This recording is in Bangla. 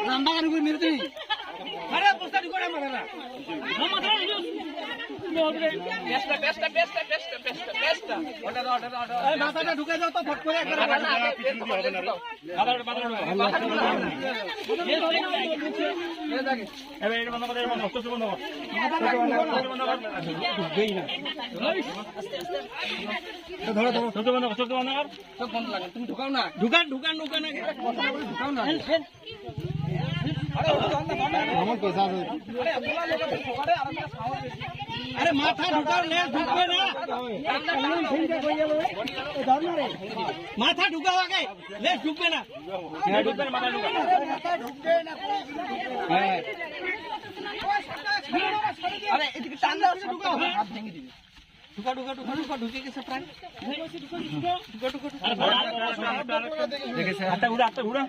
লম্বা গান করে মেরে দিই আরে বস্তা ঢুকে না মারা মাথাটা ঢুকে যাও তো ফট করে একবার তুমি ঢুকাও না ঢুকান ঢুকান ঢুকান ঢুকাও না আরে মাথা ঢুকাও লে ঢুকবে না মাথা ঢুকাও আগে লে ঢুকবে না আরে এদিকে টান দাও ঢুকাও হাত ভেঙে দিবে ঢুকা ঢুকা ঢুকা ঢুকা ঢুকে গেছে প্রায় ঢুকা ঢুকা ঢুকা ঢুকা ঢুকা দেখেছে হাতটা উড়া